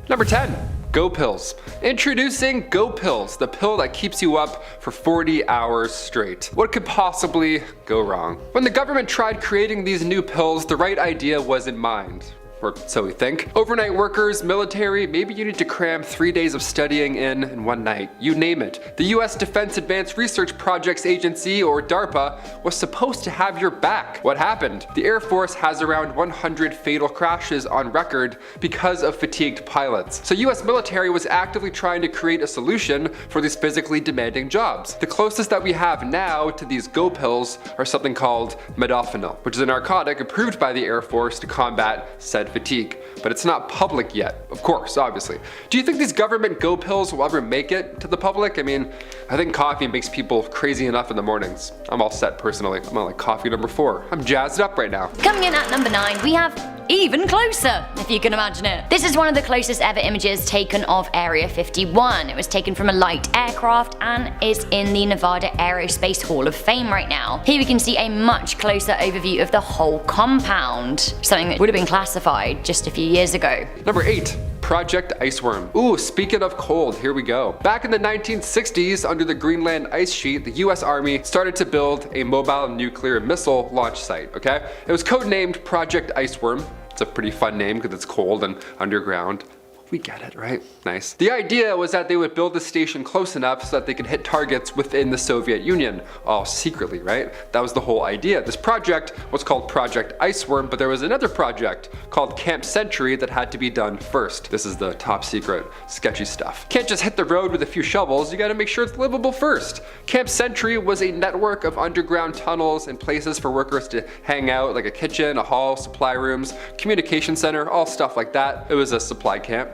Number 10. Go Pills. Introducing Go Pills, the pill that keeps you up for 40 hours straight. What could possibly go wrong? When the government tried creating these new pills, the right idea was in mind. Or so we think. Overnight workers, military, maybe you need to cram 3 days of studying in one night. You name it. The US Defense Advanced Research Projects Agency, or DARPA, was supposed to have your back. What happened? The Air Force has around 100 fatal crashes on record because of fatigued pilots. So US military was actively trying to create a solution for these physically demanding jobs. The closest that we have now to these Go Pills are something called modafinil, which is a narcotic approved by the Air Force to combat said fatigue, but it's not public yet, of course, obviously. Do you think these government Go Pills will ever make it to the public? I mean, I think coffee makes people crazy enough in the mornings. I'm all set personally. I'm on like coffee number 4. I'm jazzed up right now. Coming in at number 9, we have even closer, if you can imagine it. This is one of the closest ever images taken of Area 51. It was taken from a light aircraft and is in the Nevada Aerospace Hall of Fame right now. Here we can see a much closer overview of the whole compound, something that would have been classified just a few years ago. Number 8. Project ICEWORM. Ooh, speaking of cold, here we go. Back in the 1960s, under the Greenland ice sheet, the US Army started to build a mobile nuclear missile launch site, okay? It was codenamed Project ICEWORM. It's a pretty fun name because it's cold and underground. We get it, right? Nice. The idea was that they would build the station close enough so that they could hit targets within the Soviet Union, all secretly, right? That was the whole idea. This project was called Project ICEWORM, but there was another project called Camp Century that had to be done first. This is the top secret, sketchy stuff. Can't just hit the road with a few shovels, you gotta make sure it's livable first. Camp Century was a network of underground tunnels and places for workers to hang out, like a kitchen, a hall, supply rooms, communication center, all stuff like that. It was a supply camp.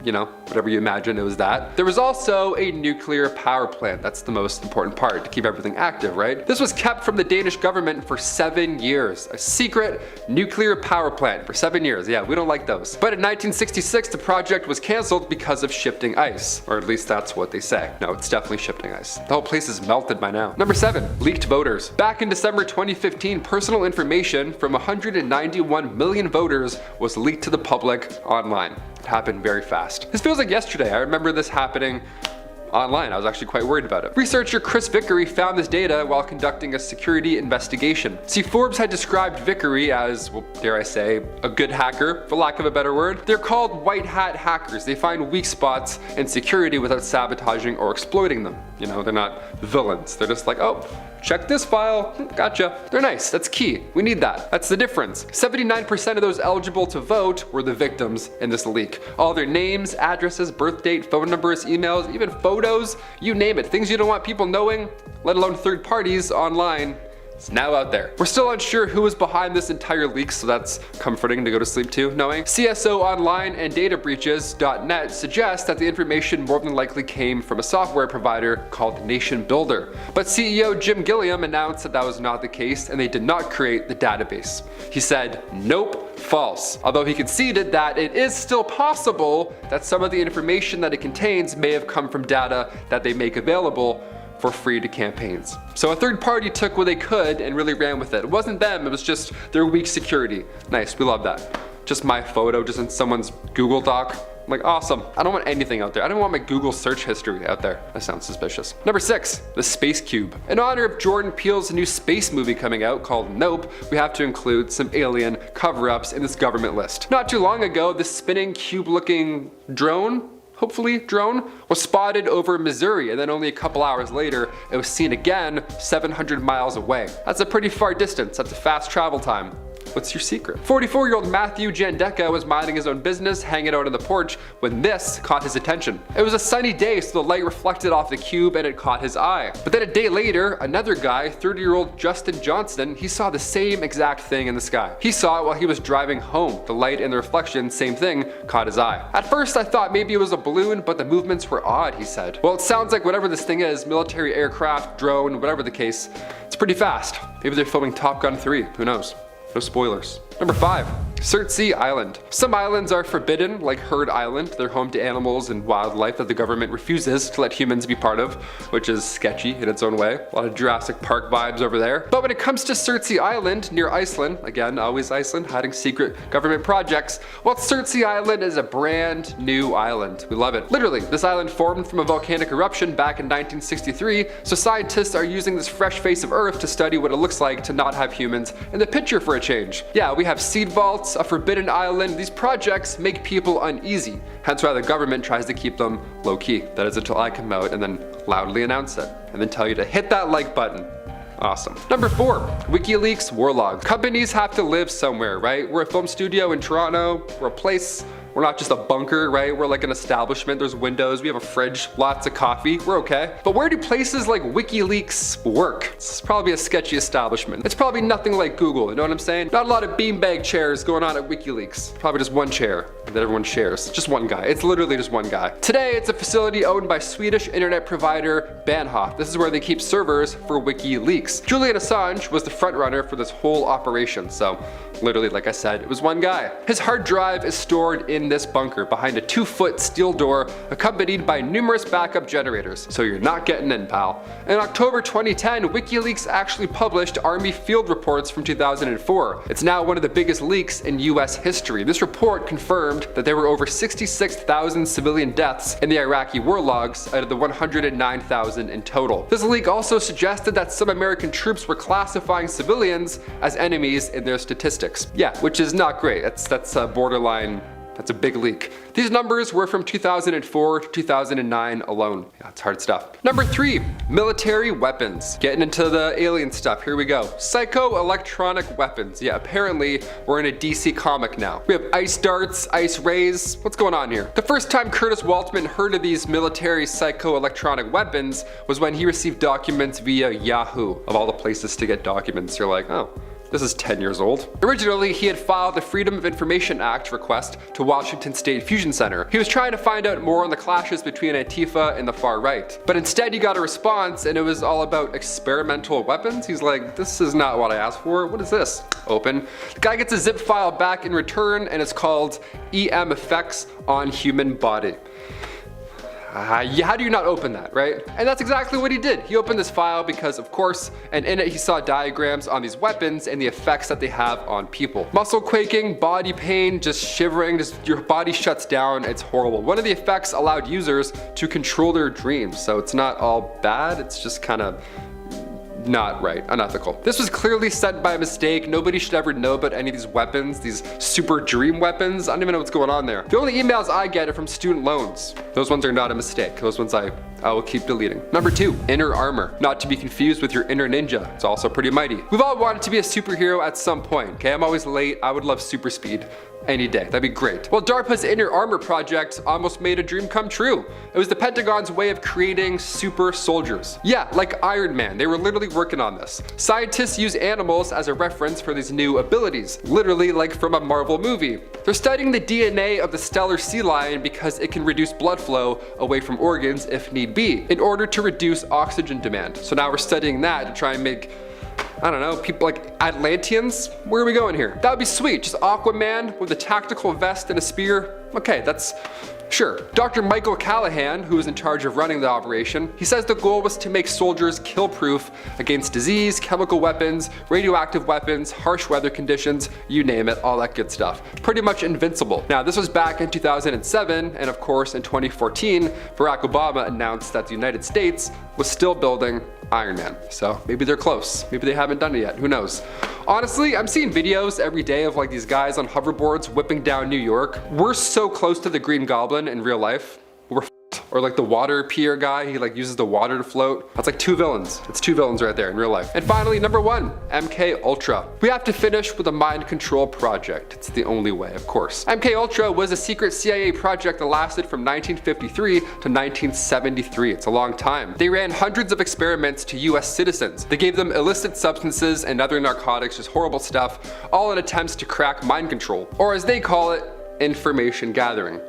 You know, whatever you imagine, it was that. There was also a nuclear power plant. That's the most important part, to keep everything active, right? This was kept from the Danish government for 7 years. A secret nuclear power plant for 7 years. Yeah, we don't like those. But in 1966, the project was canceled because of shifting ice. Or at least that's what they say. No, it's definitely shifting ice. The whole place is melted by now. Number 7. Leaked voters. Back in December 2015, personal information from 191 million voters was leaked to the public online. It happened very fast. This feels like yesterday. I remember this happening online. I was actually quite worried about it. Researcher Chris Vickery found this data while conducting a security investigation. See, Forbes had described Vickery as, well, dare I say, a good hacker, for lack of a better word. They're called white hat hackers. They find weak spots in security without sabotaging or exploiting them. You know, they're not villains. They're just like, oh, check this file, gotcha. They're nice, that's key. We need that. That's the difference. 79% of those eligible to vote were the victims in this leak. All their names, addresses, birth date, phone numbers, emails, even photos, you name it. Things you don't want people knowing, let alone third parties online. It's now out there. We're still unsure who was behind this entire leak, so that's comforting to go to sleep to knowing. CSO Online and databreaches.net suggest that the information more than likely came from a software provider called Nation Builder. But CEO Jim Gilliam announced that that was not the case and they did not create the database. He said, nope, false. Although he conceded that it is still possible that some of the information that it contains may have come from data that they make available for free to campaigns. So a third party took what they could and really ran with it. It wasn't them, it was just their weak security. Nice, we love that. Just my photo, just in someone's Google Doc. I'm like, awesome. I don't want anything out there. I don't want my Google search history out there. That sounds suspicious. Number 6, the Space Cube. In honor of Jordan Peele's new space movie coming out called Nope, we have to include some alien cover-ups in this government list. Not too long ago, this spinning cube-looking drone, hopefully drone, was spotted over Missouri, and then only a couple hours later it was seen again 700 miles away. That's a pretty far distance. That's a fast travel time. What's your secret? 44-year-old Matthew Jandeka was minding his own business, hanging out on the porch, when this caught his attention. It was a sunny day, so the light reflected off the cube and it caught his eye. But then a day later, another guy, 30-year-old Justin Johnston, he saw the same exact thing in the sky. He saw it while he was driving home. The light and the reflection, same thing, caught his eye. At first I thought maybe it was a balloon, but the movements were odd, he said. Well, it sounds like whatever this thing is, military aircraft, drone, whatever the case, it's pretty fast. Maybe they're filming Top Gun 3, who knows? No spoilers. Number 5. Surtsey Island. Some islands are forbidden, like Heard Island. They're home to animals and wildlife that the government refuses to let humans be part of, which is sketchy in its own way. A lot of Jurassic Park vibes over there. But when it comes to Surtsey Island, near Iceland, again, always Iceland, hiding secret government projects, well, Surtsey Island is a brand new island. We love it. Literally, this island formed from a volcanic eruption back in 1963, so scientists are using this fresh face of Earth to study what it looks like to not have humans in the picture for a change. Yeah, we have seed vaults, a forbidden island. These projects make people uneasy, hence why the government tries to keep them low-key. That is until I come out and then loudly announce it, and then tell you to hit that like button. Awesome. Number 4, WikiLeaks war log. Companies have to live somewhere, right? We're a film studio in Toronto, we're a place. We're not just a bunker, right? We're like an establishment. There's windows, we have a fridge, lots of coffee, we're okay. But where do places like WikiLeaks work? It's probably a sketchy establishment. It's probably nothing like Google, you know what I'm saying? Not a lot of beanbag chairs going on at WikiLeaks. Probably just one chair that everyone shares. Just one guy. It's literally just one guy. Today, it's a facility owned by Swedish internet provider Bahnhof. This is where they keep servers for WikiLeaks. Julian Assange was the front runner for this whole operation, so literally, like I said, it was one guy. His hard drive is stored in this bunker behind a 2-foot steel door accompanied by numerous backup generators. So you're not getting in, pal. In October 2010, WikiLeaks actually published Army field reports from 2004. It's now one of the biggest leaks in US history. This report confirmed that there were over 66,000 civilian deaths in the Iraqi war logs out of the 109,000 in total. This leak also suggested that some American troops were classifying civilians as enemies in their statistics. Yeah, which is not great. That's a borderline. That's a big leak. These numbers were from 2004 to 2009 alone. Yeah, it's hard stuff. Number 3, military weapons. Getting into the alien stuff, here we go. Psycho-electronic weapons. Yeah, apparently we're in a DC comic now. We have ice darts, ice rays. What's going on here? The first time Curtis Waltman heard of these military psycho-electronic weapons was when he received documents via Yahoo. Of all the places to get documents, you're like, oh. This is 10 years old. Originally, he had filed the Freedom of Information Act request to Washington State Fusion Center. He was trying to find out more on the clashes between Antifa and the far right. But instead he got a response and it was all about experimental weapons. He's like, this is not what I asked for. What is this? Open. The guy gets a zip file back in return and it's called EM Effects on Human Body. How do you not open that, right? And that's exactly what he did. He opened this file because, of course, and in it he saw diagrams on these weapons and the effects that they have on people. Muscle quaking, body pain, just shivering, just your body shuts down, it's horrible. One of the effects allowed users to control their dreams, so it's not all bad, it's just kind of not right, unethical. This was clearly sent by mistake. Nobody should ever know about any of these weapons, these super dream weapons. I don't even know what's going on there. The only emails I get are from student loans. Those ones are not a mistake. Those ones I will keep deleting. Number 2, inner armor. Not to be confused with your inner ninja. It's also pretty mighty. We've all wanted to be a superhero at some point, okay? I'm always late. I would love super speed. Any day, that'd be great. Well, DARPA's Inner Armor project almost made a dream come true. It was the Pentagon's way of creating super soldiers. Yeah, like Iron Man, they were literally working on this. Scientists use animals as a reference for these new abilities, literally like from a Marvel movie. They're studying the DNA of the stellar sea lion because it can reduce blood flow away from organs if need be, in order to reduce oxygen demand. So now we're studying that to try and make, I don't know, people like Atlanteans? Where are we going here? That would be sweet, just Aquaman with a tactical vest and a spear. Okay, that's, sure. Dr. Michael Callahan, who is in charge of running the operation, he says the goal was to make soldiers kill-proof against disease, chemical weapons, radioactive weapons, harsh weather conditions, you name it, all that good stuff. Pretty much invincible. Now, this was back in 2007, and of course in 2014, Barack Obama announced that the United States was still building Iron Man. So maybe they're close. Maybe they haven't done it yet. Who knows? Honestly, I'm seeing videos every day of like these guys on hoverboards whipping down New York. We're so close to the Green Goblin in real life. We're or like the water peer guy, he like uses the water to float. That's like 2 villains. It's 2 villains right there in real life. And finally, number 1, MK Ultra. We have to finish with a mind control project. It's the only way, of course. MK Ultra was a secret CIA project that lasted from 1953 to 1973. It's a long time. They ran hundreds of experiments to US citizens. They gave them illicit substances and other narcotics, just horrible stuff, all in attempts to crack mind control. Or as they call it, information gathering.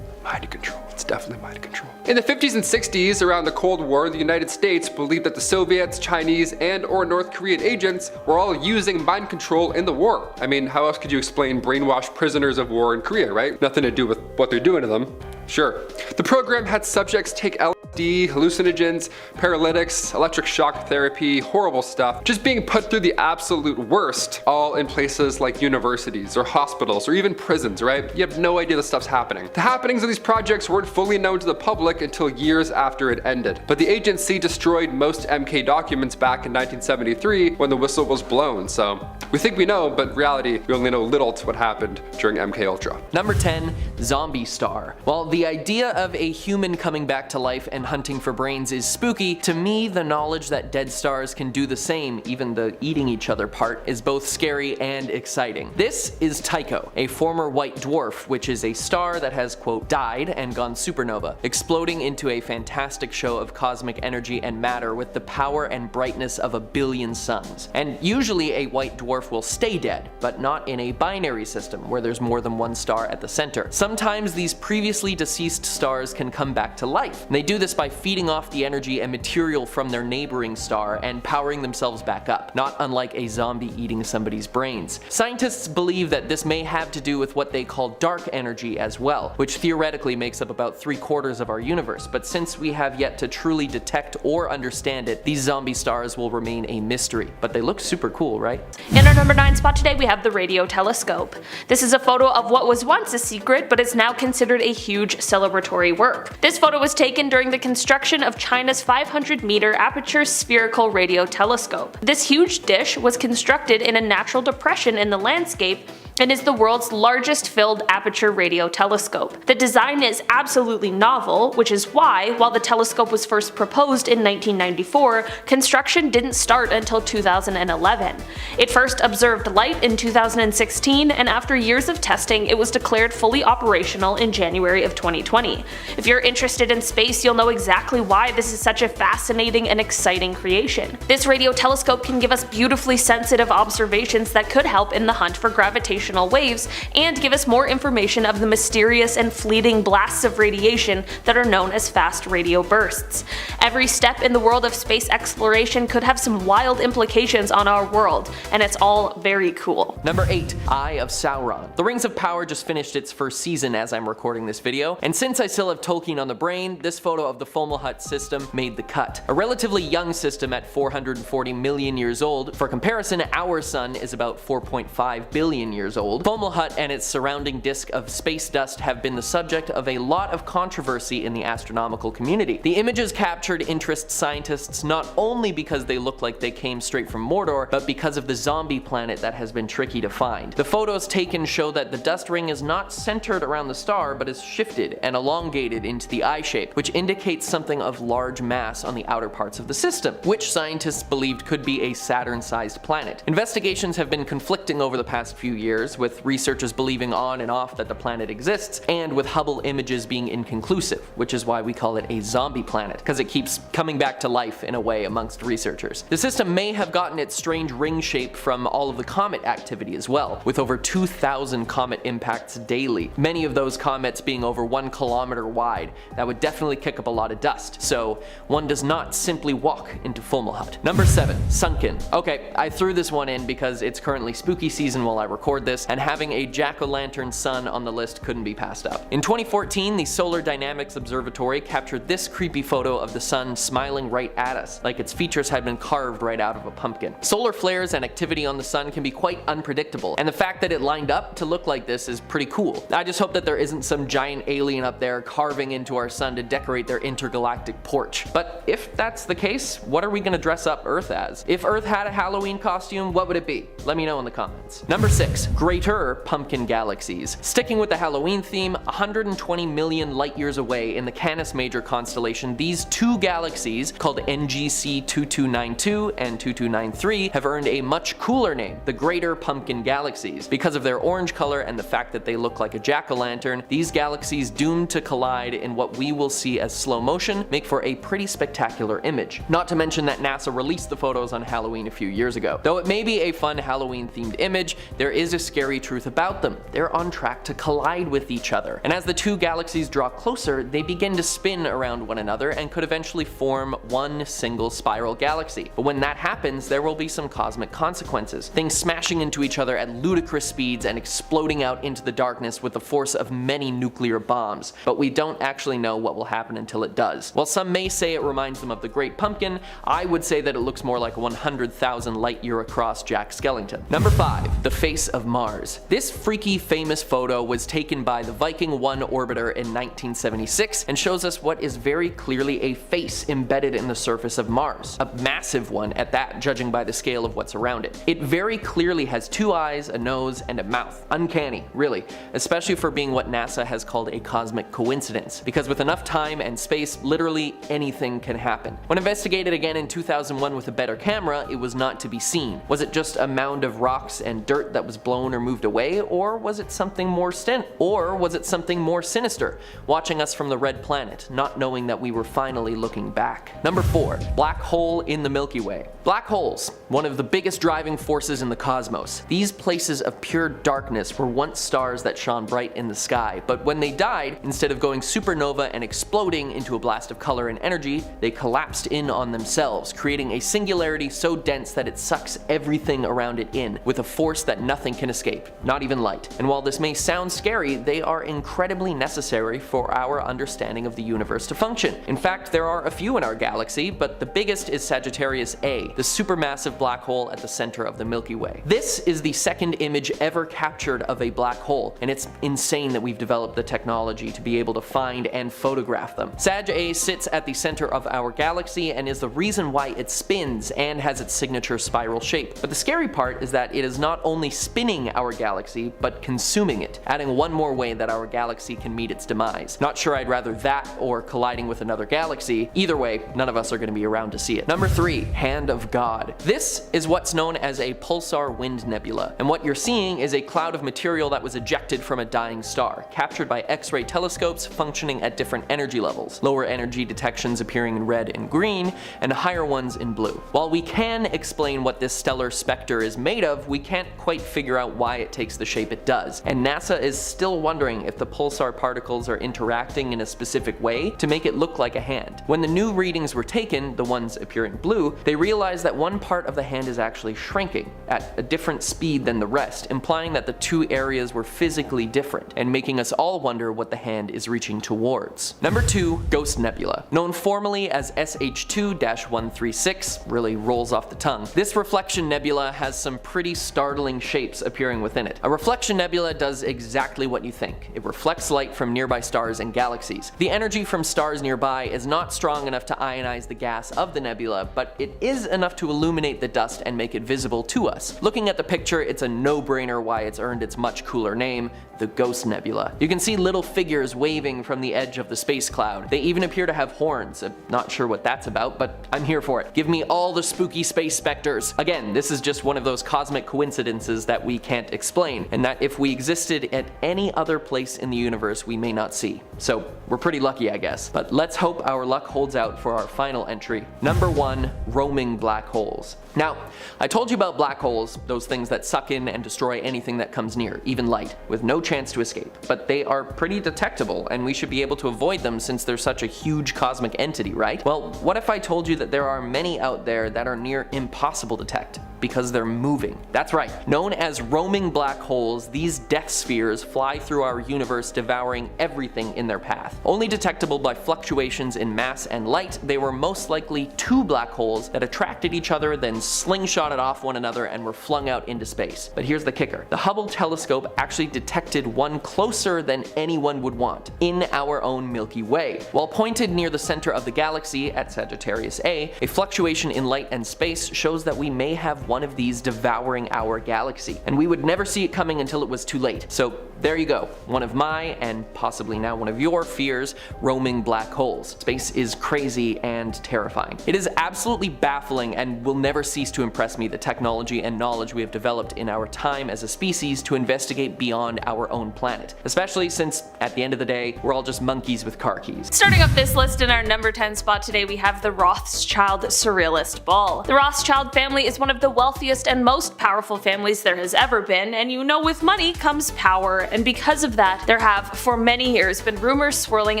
Mind control. It's definitely mind control. In the 50s and 60s, around the Cold War, the United States believed that the Soviets, Chinese, and/or North Korean agents were all using mind control in the war. I mean, how else could you explain brainwashed prisoners of war in Korea, right? Nothing to do with what they're doing to them. Sure. The program had subjects take LSD, hallucinogens, paralytics, electric shock therapy, horrible stuff, just being put through the absolute worst, all in places like universities or hospitals or even prisons, right? You have no idea this stuff's happening. The happenings of these projects weren't fully known to the public until years after it ended, but the agency destroyed most MK documents back in 1973 when the whistle was blown, so we think we know, but in reality, we only know little to what happened during MK Ultra. Number 10, zombie star. While the idea of a human coming back to life and hunting for brains is spooky, to me the knowledge that dead stars can do the same, even the eating each other part, is both scary and exciting. This is Tycho, a former white dwarf, which is a star that has, quote, died and gone supernova, exploding into a fantastic show of cosmic energy and matter with the power and brightness of a billion suns. And usually a white dwarf will stay dead, but not in a binary system where there's more than one star at the center. Sometimes these previously deceased stars can come back to life. And they do this by feeding off the energy and material from their neighboring star and powering themselves back up, not unlike a zombie eating somebody's brains. Scientists believe that this may have to do with what they call dark energy as well, which theoretically makes up about 3/4 of our universe, but since we have yet to truly detect or understand it, these zombie stars will remain a mystery. But they look super cool, right? In our number 9 spot today, we have the radio telescope. This is a photo of what was once a secret, but is now considered a huge celebratory work. This photo was taken during the construction of China's 500-meter aperture spherical radio telescope. This huge dish was constructed in a natural depression in the landscape and is the world's largest filled aperture radio telescope. The design is absolutely novel, which is why, while the telescope was first proposed in 1994, construction didn't start until 2011. It first observed light in 2016, and after years of testing, it was declared fully operational in January of 2020. If you're interested in space, you'll know exactly why this is such a fascinating and exciting creation. This radio telescope can give us beautifully sensitive observations that could help in the hunt for gravitational waves and give us more information of the mysterious and fleeting blasts of radiation that are known as fast radio bursts. Every step in the world of space exploration could have some wild implications on our world, and it's all very cool. Number 8, Eye of Sauron. The Rings of Power just finished its first season as I'm recording this video, and since I still have Tolkien on the brain, this photo of the Fomalhaut system made the cut. A relatively young system at 440 million years old. For comparison, our sun is about 4.5 billion years old. Fomalhaut and its surrounding disk of space dust have been the subject of a lot of controversy in the astronomical community. The images captured interest scientists not only because they look like they came straight from Mordor, but because of the zombie planet that has been tricky to find. The photos taken show that the dust ring is not centered around the star, but is shifted and elongated into the eye shape, which indicates something of large mass on the outer parts of the system, which scientists believed could be a Saturn-sized planet. Investigations have been conflicting over the past few years, with researchers believing on and off that the planet exists, and with Hubble images being inconclusive, which is why we call it a zombie planet, because it keeps coming back to life in a way amongst researchers. The system may have gotten its strange ring shape from all of the comet activity as well, with over 2,000 comet impacts daily, many of those comets being over 1 kilometer wide. That would definitely kick up a lot of dust, so one does not simply walk into Fomalhaut. Number 7, Sunken. Okay, I threw this one in because it's currently spooky season while I record this, and having a jack-o'-lantern sun on the list couldn't be passed up. In 2014, the Solar Dynamics Observatory captured this creepy photo of the sun smiling right at us, like its features had been carved right out of a pumpkin. Solar flares and activity on the sun can be quite unpredictable, and the fact that it lined up to look like this is pretty cool. I just hope that there isn't some giant alien up there carving into our sun to decorate their intergalactic porch. But if that's the case, what are we gonna dress up Earth as? If Earth had a Halloween costume, what would it be? Let me know in the comments. Number 6, Greater Pumpkin Galaxies. Sticking with the Halloween theme, 120 million light years away in the Canis Major constellation, these two galaxies, called NGC 2292 and 2293, have earned a much cooler name, the Greater Pumpkin Galaxies. Because of their orange color and the fact that they look like a jack-o'-lantern, these galaxies doomed to collide in what we will see as slow motion make for a pretty spectacular image. Not to mention that NASA released the photos on Halloween a few years ago. Though it may be a fun Halloween themed image, there is a scary truth about them. They're on track to collide with each other. And as the two galaxies draw closer, they begin to spin around one another and could eventually form one single spiral galaxy. But when that happens, there will be some cosmic consequences. Things smashing into each other at ludicrous speeds and exploding out into the darkness with the force of many nuclear bombs. But we don't actually know what will happen until it does. While some may say it reminds them of the Great Pumpkin, I would say that it looks more like a 100,000 light year across Jack Skellington. Number 5. The face of Mars. This freaky famous photo was taken by the Viking 1 orbiter in 1976 and shows us what is very clearly a face embedded in the surface of Mars. A massive one at that, judging by the scale of what's around it. It very clearly has 2 eyes, a nose, and a mouth. Uncanny, really, especially for being what NASA has called a cosmic coincidence, because with enough time and space, literally anything can happen. When investigated again in 2001 with a better camera, it was not to be seen. Was it just a mound of rocks and dirt that was blown or moved away, or was it something more sinister, watching us from the red planet, not knowing that we were finally looking back? Number 4. Black hole in the Milky Way. Black holes, one of the biggest driving forces in the cosmos. These places of pure darkness were once stars that shone bright in the sky, but when they died, instead of going supernova and exploding into a blast of color and energy, they collapsed in on themselves, creating a singularity so dense that it sucks everything around it in, with a force that nothing can escape, not even light. And while this may sound scary, they are incredibly necessary for our understanding of the universe to function. In fact, there are a few in our galaxy, but the biggest is Sagittarius A, the supermassive black hole at the center of the Milky Way. This is the second image ever captured of a black hole, and it's insane that we've developed the technology to be able to find and photograph them. Sag A sits at the center of our galaxy and is the reason why it spins and has its signature spiral shape. But the scary part is that it is not only spinning our galaxy, but consuming it, adding one more way that our galaxy can meet its demise. Not sure I'd rather that or colliding with another galaxy. Either way, none of us are going to be around to see it. Number 3. Hand of God. This is what's known as a pulsar wind nebula, and what you're seeing is a cloud of material that was ejected from a dying star, captured by X-ray telescopes functioning at different energy levels, lower energy detections appearing in red and green, and higher ones in blue. While we can explain what this stellar specter is made of, we can't quite figure out why it takes the shape it does, and NASA is still wondering if the pulsar particles are interacting in a specific way to make it look like a hand. When the new readings were taken, the ones appearing blue, they realized that one part of the hand is actually shrinking at a different speed than the rest, implying that the two areas were physically different, and making us all wonder what the hand is reaching towards. Number 2. Ghost Nebula. Known formally as SH2-136, really rolls off the tongue. This reflection nebula has some pretty startling shapes appearing within it. A reflection nebula does exactly what you think. It reflects light from nearby stars and galaxies. The energy from stars nearby is not strong enough to ionize the gas of the nebula, but it is enough to illuminate the dust and make it visible to us. Looking at the picture, it's a no-brainer why it's earned its much cooler name, the Ghost Nebula. You can see little figures waving from the edge of the space cloud. They even appear to have horns. I'm not sure what that's about, but I'm here for it. Give me all the spooky space specters. Again, this is just one of those cosmic coincidences that we can't explain, and that if we existed at any other place in the universe, we may not see. So we're pretty lucky, I guess. But let's hope our luck holds out for our final entry. Number 1. Roaming black holes. Now, I told you about black holes, those things that suck in and destroy anything that comes near, even light, with no chance to escape. But they are pretty detectable, and we should be able to avoid them since they're such a huge cosmic entity, right? Well, what if I told you that there are many out there that are near impossible to detect, because they're moving? That's right. Known as roaming black holes, these death spheres fly through our universe, devouring everything in their path. Only detectable by fluctuations in mass and light, they were most likely 2 black holes that attracted each other, then slingshotted off one another and were flung out into space. But here's the kicker. The Hubble telescope actually detected one closer than anyone would want, in our own Milky Way. While pointed near the center of the galaxy at Sagittarius A, a fluctuation in light and space shows that we may have one of these devouring our galaxy, and we would never see it coming until it was too late. So there you go, one of my, and possibly now one of your fears, roaming black holes. Space is crazy and terrifying. It is absolutely baffling and will never cease to impress me the technology and knowledge we have developed in our time as a species to investigate beyond our own planet, especially since at the end of the day, we're all just monkeys with car keys. Starting off this list in our number 10 spot today, we have the Rothschild Surrealist Ball. The Rothschild family is one of the wealthiest and most powerful families there has ever been, and you know with money comes power, and because of that, there have, for many years, been rumors swirling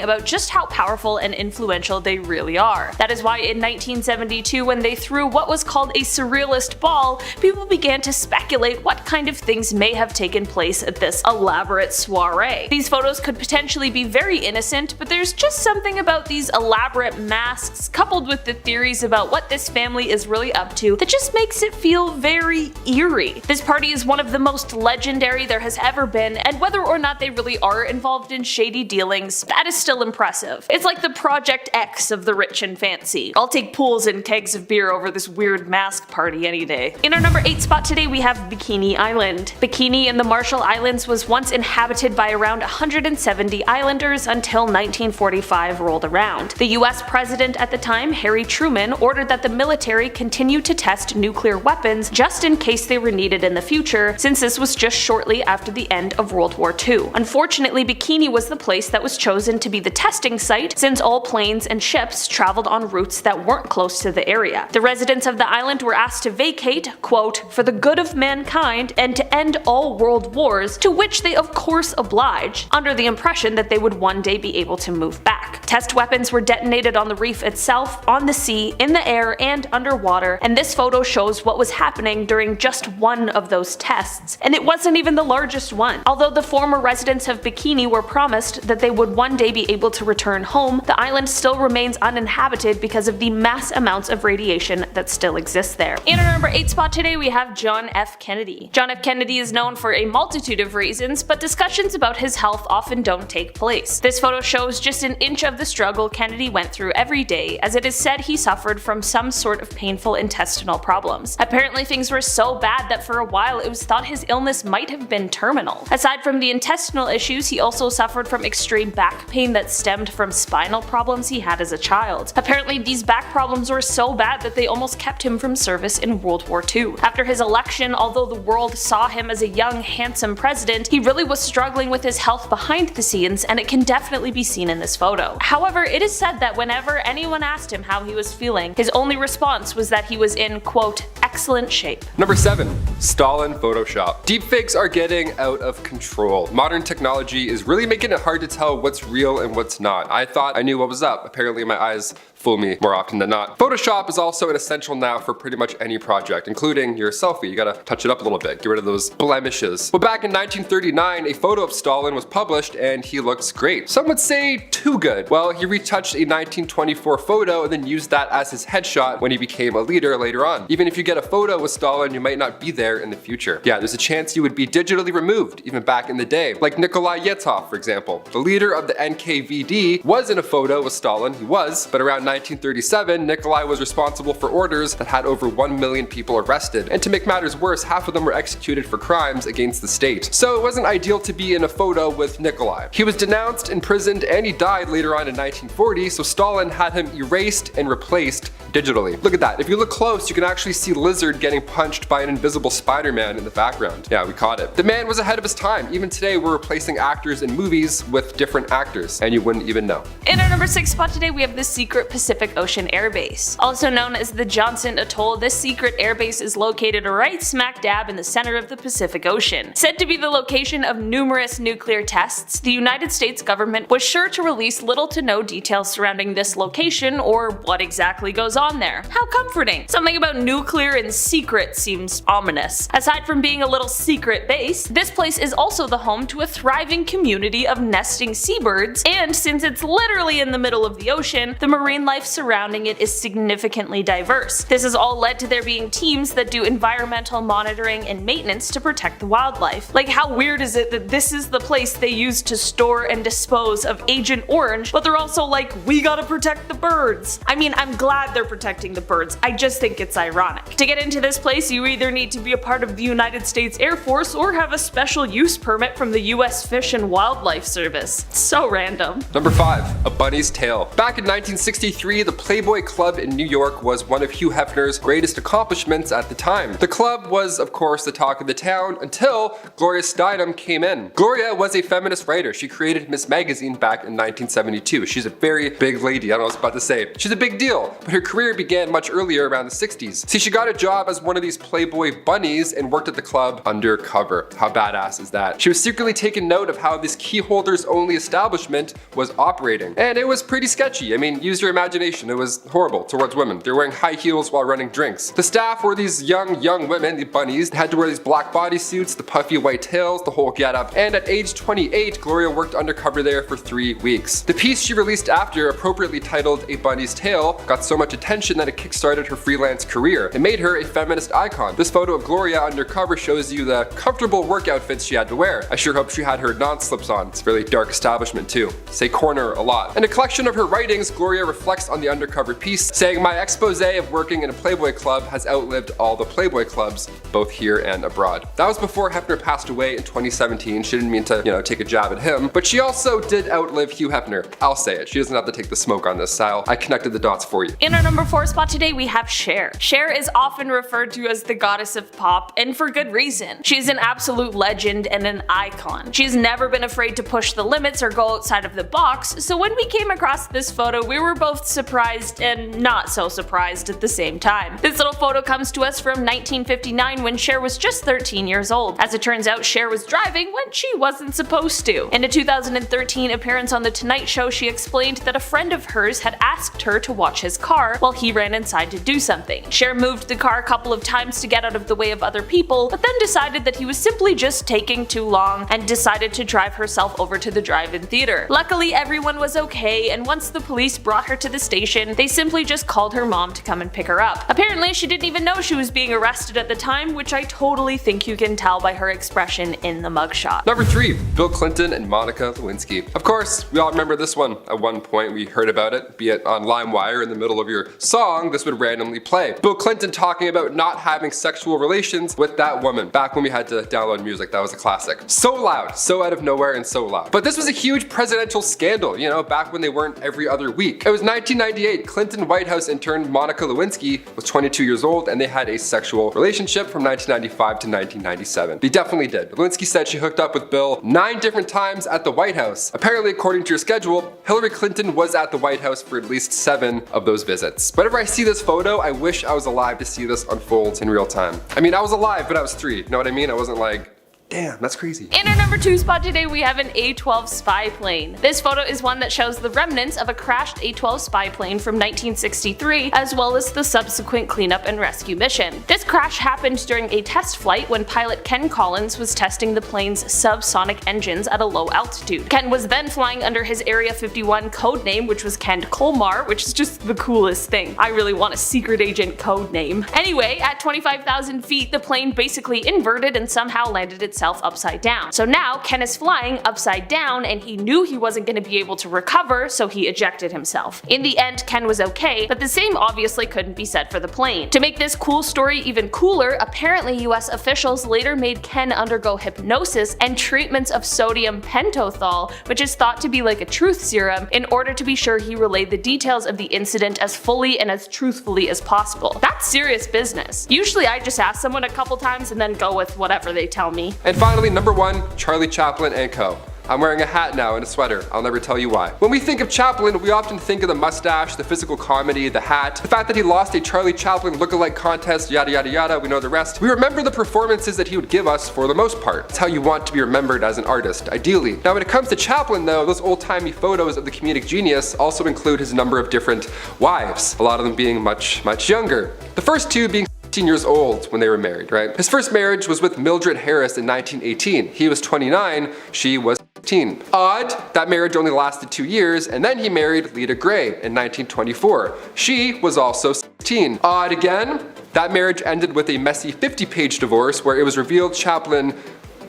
about just how powerful and influential they really are. That is why in 1972, when they threw what was called a surrealist ball, people began to speculate what kind of things may have taken place at this elaborate soiree. These photos could potentially be very innocent, but there's just something about these elaborate masks coupled with the theories about what this family is really up to that just makes it feel very eerie. This party is one of the most legendary there has ever been, and whether or not they really are involved in shady dealings, that is still impressive. It's like the Project X of the rich and fancy. I'll take pools and kegs of beer over this weird mask party any day. In our number 8 spot today we have Bikini Island. Bikini in the Marshall Islands was once inhabited by around 170 islanders until 1945 rolled around. The US president at the time, Harry Truman, ordered that the military continue to test nuclear weapons just in case they were needed in the future, since this was just shortly after the end of World War II. Unfortunately, Bikini was the place that was chosen to be the testing site, since all planes and ships traveled on routes that weren't close to the area. The residents of the island were asked to vacate, quote, for the good of mankind and to end all world wars, to which they of course obliged, under the impression that they would one day be able to move back. Test weapons were detonated on the reef itself, on the sea, in the air, and underwater, and this photo shows what was happening during just one of those tests, and it wasn't even the largest one. Although the former residents of Bikini were promised that they would one day be able to return home, the island still remains uninhabited because of the mass amounts of radiation that still exists there. In our number 8 spot today we have John F. Kennedy. John F. Kennedy is known for a multitude of reasons, but discussions about his health often don't take place. This photo shows just an inch of the struggle Kennedy went through every day, as it is said he suffered from some sort of painful intestinal problems. Apparently things were so bad that for a while it was thought his illness might have been terminal. Aside from the intestinal issues, he also suffered from extreme back pain that stemmed from spinal problems he had as a child. Apparently these back problems were so bad that they almost kept him from service in World War II. After his election, although the world saw him as a young, handsome president, he really was struggling with his health behind the scenes, and it can definitely be seen in this photo. However, it is said that whenever anyone asked him how he was feeling, his only response was that he was in, quote, excellent shape. Number 7. Stalin Photoshop. Deepfakes are getting out of control. Modern technology is really making it hard to tell what's real and what's not. I thought I knew what was up. Apparently my eyes fool me more often than not. Photoshop is also an essential now for pretty much any project, including your selfie. You gotta touch it up a little bit, get rid of those blemishes. Well, back in 1939, a photo of Stalin was published and he looks great. Some would say too good. Well, he retouched a 1924 photo and then used that as his headshot when he became a leader later on. Even if you get a photo with Stalin, you might not be there in the future. Yeah, there's a chance you would be digitally removed, even back in the day. Like Nikolai Yetov, for example. The leader of the NKVD was in a photo with Stalin, he was, but around 1937, Nikolai was responsible for orders that had over 1 million people arrested, and to make matters worse, half of them were executed for crimes against the state. So it wasn't ideal to be in a photo with Nikolai. He was denounced, imprisoned, and he died later on in 1940, so Stalin had him erased and replaced digitally. Look at that. If you look close, you can actually see Lizard getting punched by an invisible Spider-Man in the background. Yeah, we caught it. The man was ahead of his time. Even today, we're replacing actors in movies with different actors, and you wouldn't even know. In our number 6 spot today, we have the secret Pacific Ocean airbase. Also known as the Johnson Atoll, this secret airbase is located right smack dab in the center of the Pacific Ocean. Said to be the location of numerous nuclear tests, the United States government was sure to release little to no details surrounding this location or what exactly goes on there. How comforting. Something about nuclear and secret seems ominous. Aside from being a little secret base, this place is also the home to a thriving community of nesting seabirds, and since it's literally in the middle of the ocean, the marine life surrounding it is significantly diverse. This has all led to there being teams that do environmental monitoring and maintenance to protect the wildlife. Like, how weird is it that this is the place they use to store and dispose of Agent Orange, but they're also like, we gotta protect the birds. I mean, I'm glad they're protecting the birds, I just think it's ironic. To get into this place, you either need to be a part of the United States Air Force or have a special use permit from the US Fish and Wildlife Service. So random. Number 5. A Bunny's Tail. Back in 1963, the Playboy Club in New York was one of Hugh Hefner's greatest accomplishments at the time. The club was, of course, the talk of the town until Gloria Steinem came in. Gloria was a feminist writer. She created Miss Magazine back in 1972. She's a very big lady. I don't know what I was about to say. She's a big deal, but her career began much earlier, around the 60s. See, she got a job as one of these Playboy bunnies and worked at the club undercover. How badass is that? She was secretly taking note of how this key holders only establishment was operating. And it was pretty sketchy. I mean, use your imagination. It was horrible towards women. They're wearing high heels while running drinks. The staff were these young women, the bunnies. They had to wear these black bodysuits, the puffy white tails, the whole getup. And at age 28, Gloria worked undercover there for 3 weeks. The piece she released after, appropriately titled A Bunny's Tale, got so much attention that it kickstarted her freelance career. It made her a feminist icon. This photo of Gloria undercover shows you the comfortable work outfits she had to wear. I sure hope she had her non-slips on. It's a really dark establishment too. Say corner a lot. In a collection of her writings, Gloria reflects on the undercover piece, saying, "My expose of working in a Playboy club has outlived all the Playboy clubs, both here and abroad." That was before Hefner passed away in 2017. She didn't mean to, take a jab at him, but she also did outlive Hugh Hefner. I'll say it. She doesn't have to take the smoke on this, Sal. I connected the dots for you. In our number 4 spot today, we have Cher. Cher is often referred to as the goddess of pop, and for good reason. She is an absolute legend and an icon. She's never been afraid to push the limits or go outside of the box, so when we came across this photo, we were both surprised and not so surprised at the same time. This little photo comes to us from 1959 when Cher was just 13 years old. As it turns out, Cher was driving when she wasn't supposed to. In a 2013 appearance on The Tonight Show, she explained that a friend of hers had asked her to watch his car while he ran inside to do something. Cher moved the car a couple of times to get out of the way of other people, but then decided that he was simply just taking too long and decided to drive herself over to the drive-in theater. Luckily, everyone was okay, and once the police brought her to the station, they simply just called her mom to come and pick her up. Apparently, she didn't even know she was being arrested at the time, which I totally think you can tell by her expression in the mugshot. Number 3, Bill Clinton and Monica Lewinsky. Of course, we all remember this one. At one point, we heard about it, be it on LimeWire in the middle of your song, this would randomly play. Bill Clinton talking about not having sexual relations with that woman, back when we had to download music. That was a classic. So loud, so out of nowhere, and so loud. But this was a huge presidential scandal, back when they weren't every other week. It was 1998. Clinton White House intern Monica Lewinsky was 22 years old, and they had a sexual relationship from 1995 to 1997. They definitely did. Lewinsky said she hooked up with Bill 9 different times at the White House. Apparently, according to your schedule, Hillary Clinton was at the White House for at least 7 of those visits. Whenever I see this photo, I wish I was alive to see this unfold in real time. I mean, I was alive, but I was 3. You know what I mean? I wasn't like, damn, that's crazy. In our number 2 spot today, we have an A-12 spy plane. This photo is one that shows the remnants of a crashed A-12 spy plane from 1963, as well as the subsequent cleanup and rescue mission. This crash happened during a test flight when pilot Ken Collins was testing the plane's subsonic engines at a low altitude. Ken was then flying under his Area 51 code name, which was Ken Colmar, which is just the coolest thing. I really want a secret agent code name. Anyway, at 25,000 feet, the plane basically inverted and somehow landed itself upside down. So now Ken is flying upside down, and he knew he wasn't going to be able to recover, so he ejected himself. In the end, Ken was okay, but the same obviously couldn't be said for the plane. To make this cool story even cooler, apparently US officials later made Ken undergo hypnosis and treatments of sodium pentothal, which is thought to be like a truth serum, in order to be sure he relayed the details of the incident as fully and as truthfully as possible. That's serious business. Usually I just ask someone a couple times and then go with whatever they tell me. And finally, number 1, Charlie Chaplin and Co. I'm wearing a hat now and a sweater. I'll never tell you why. When we think of Chaplin, we often think of the mustache, the physical comedy, the hat, the fact that he lost a Charlie Chaplin look-alike contest, yada yada yada, we know the rest. We remember the performances that he would give us for the most part. It's how you want to be remembered as an artist, ideally. Now when it comes to Chaplin though, those old-timey photos of the comedic genius also include his number of different wives, a lot of them being much younger. The first 2 being 16 years old when they were married, right? His first marriage was with Mildred Harris in 1918. He was 29, she was 15. Odd, that marriage only lasted 2 years, and then he married Lita Gray in 1924. She was also 16. Odd again, that marriage ended with a messy 50-page divorce where it was revealed Chaplin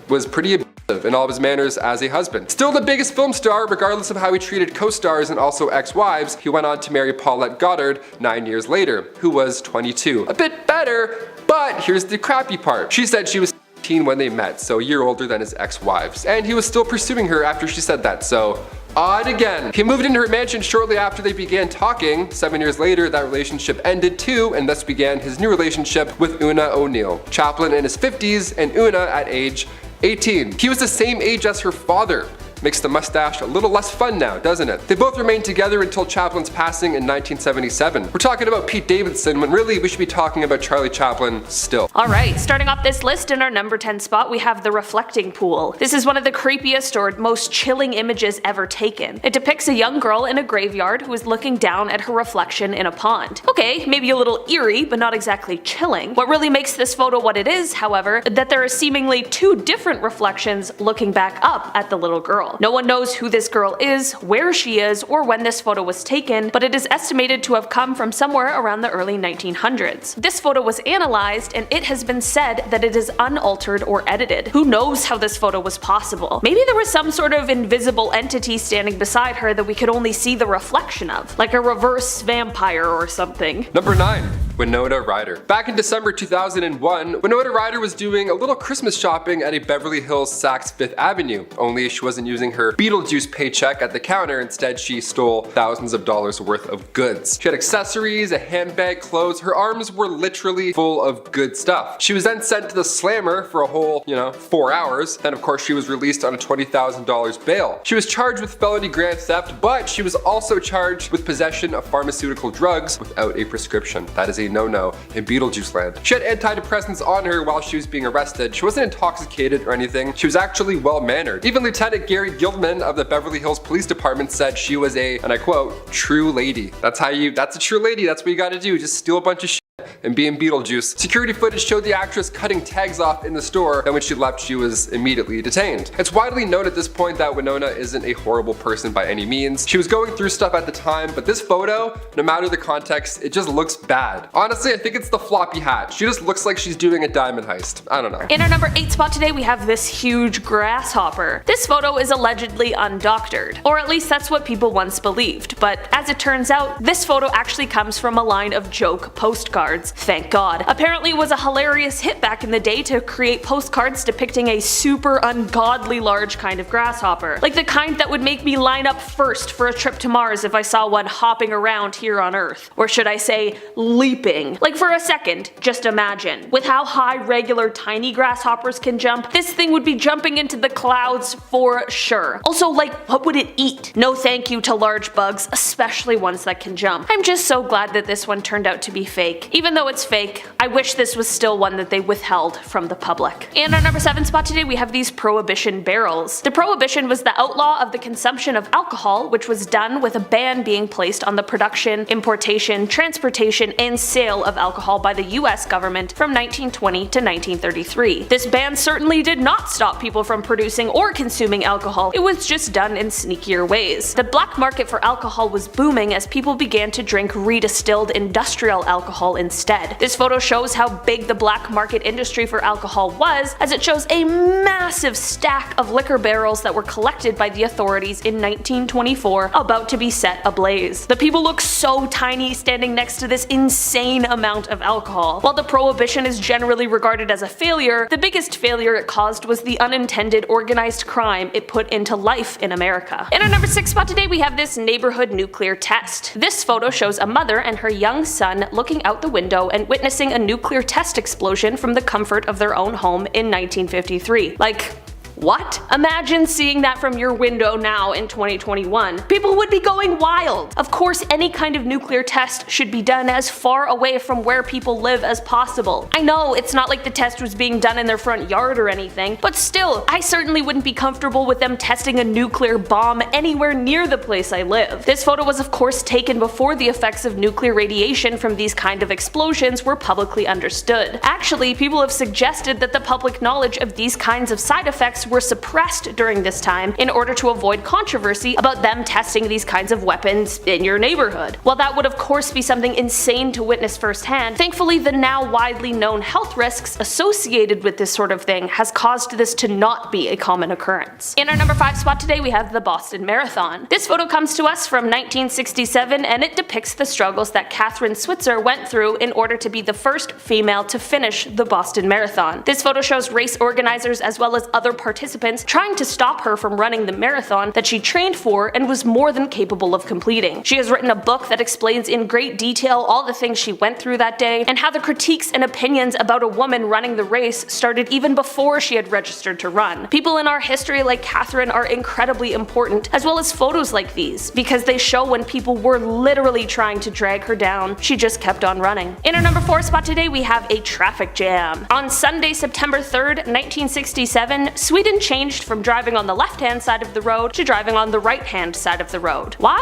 was pretty abusive in all of his manners as a husband. Still the biggest film star, regardless of how he treated co-stars and also ex-wives, he went on to marry Paulette Goddard 9 years later, who was 22. A bit better, but here's the crappy part. She said she was 18 when they met, so a year older than his ex-wives. And he was still pursuing her after she said that, so odd again. He moved into her mansion shortly after they began talking. 7 years later, that relationship ended too, and thus began his new relationship with Una O'Neill. Chaplin in his 50s and Una at age 18. He was the same age as her father. Makes the mustache a little less fun now, doesn't it? They both remained together until Chaplin's passing in 1977. We're talking about Pete Davidson when really we should be talking about Charlie Chaplin still. Alright, starting off this list in our number 10 spot we have the reflecting pool. This is one of the creepiest or most chilling images ever taken. It depicts a young girl in a graveyard who is looking down at her reflection in a pond. Okay, maybe a little eerie, but not exactly chilling. What really makes this photo what it is, however, that there are seemingly two different reflections looking back up at the little girl. No one knows who this girl is, where she is, or when this photo was taken, but it is estimated to have come from somewhere around the early 1900s. This photo was analyzed, and it has been said that it is unaltered or edited. Who knows how this photo was possible? Maybe there was some sort of invisible entity standing beside her that we could only see the reflection of, like a reverse vampire or something. Number 9. Winona Ryder. Back in December 2001, Winona Ryder was doing a little Christmas shopping at a Beverly Hills Saks Fifth Avenue, only she wasn't using her Beetlejuice paycheck at the counter. Instead, she stole thousands of dollars worth of goods. She had accessories, a handbag, clothes. Her arms were literally full of good stuff. She was then sent to the slammer for a whole, 4 hours. Then of course she was released on a $20,000 bail. She was charged with felony grand theft, but she was also charged with possession of pharmaceutical drugs without a prescription. That is a no-no in Beetlejuice land. She had antidepressants on her while she was being arrested. She wasn't intoxicated or anything. She was actually well-mannered. Even Lieutenant Gary Gilman of the Beverly Hills Police Department said she was a, and I quote, true lady. That's a true lady. That's what you gotta do. Just steal a bunch of shit and be in Beetlejuice. Security footage showed the actress cutting tags off in the store, and when she left she was immediately detained. It's widely known at this point that Winona isn't a horrible person by any means. She was going through stuff at the time, but this photo, no matter the context, it just looks bad. Honestly, I think it's the floppy hat. She just looks like she's doing a diamond heist. I don't know. In our number 8 spot today we have this huge grasshopper. This photo is allegedly undoctored, or at least that's what people once believed, but as it turns out, this photo actually comes from a line of joke postcards. Thank God. Apparently it was a hilarious hit back in the day to create postcards depicting a super ungodly large kind of grasshopper. Like the kind that would make me line up first for a trip to Mars if I saw one hopping around here on Earth. Or should I say, leaping. Like for a second, just imagine. With how high regular tiny grasshoppers can jump, this thing would be jumping into the clouds for sure. Also, like, what would it eat? No thank you to large bugs, especially ones that can jump. I'm just so glad that this one turned out to be fake. Even though it's fake, I wish this was still one that they withheld from the public. And our number 7 spot today we have these Prohibition barrels. The Prohibition was the outlaw of the consumption of alcohol, which was done with a ban being placed on the production, importation, transportation, and sale of alcohol by the US government from 1920 to 1933. This ban certainly did not stop people from producing or consuming alcohol, it was just done in sneakier ways. The black market for alcohol was booming as people began to drink redistilled industrial alcohol instead. This photo shows how big the black market industry for alcohol was, as it shows a massive stack of liquor barrels that were collected by the authorities in 1924 about to be set ablaze. The people look so tiny standing next to this insane amount of alcohol. While the Prohibition is generally regarded as a failure, the biggest failure it caused was the unintended organized crime it put into life in America. In our number 6 spot today we have this neighborhood nuclear test. This photo shows a mother and her young son looking out the window and witnessing a nuclear test explosion from the comfort of their own home in 1953. Like, what? Imagine seeing that from your window now in 2021. People would be going wild. Of course, any kind of nuclear test should be done as far away from where people live as possible. I know it's not like the test was being done in their front yard or anything, but still, I certainly wouldn't be comfortable with them testing a nuclear bomb anywhere near the place I live. This photo was of course taken before the effects of nuclear radiation from these kind of explosions were publicly understood. Actually, people have suggested that the public knowledge of these kinds of side effects were suppressed during this time in order to avoid controversy about them testing these kinds of weapons in your neighborhood. While that would of course be something insane to witness firsthand, thankfully the now widely known health risks associated with this sort of thing has caused this to not be a common occurrence. In our number 5 spot today we have the Boston Marathon. This photo comes to us from 1967 and it depicts the struggles that Catherine Switzer went through in order to be the first female to finish the Boston Marathon. This photo shows race organizers as well as other participants participants, trying to stop her from running the marathon that she trained for and was more than capable of completing. She has written a book that explains in great detail all the things she went through that day, and how the critiques and opinions about a woman running the race started even before she had registered to run. People in our history like Catherine are incredibly important, as well as photos like these, because they show when people were literally trying to drag her down, she just kept on running. In our number 4 spot today, we have a traffic jam. On Sunday, September 3rd, 1967, Sweden changed from driving on the left-hand side of the road to driving on the right-hand side of the road. Why?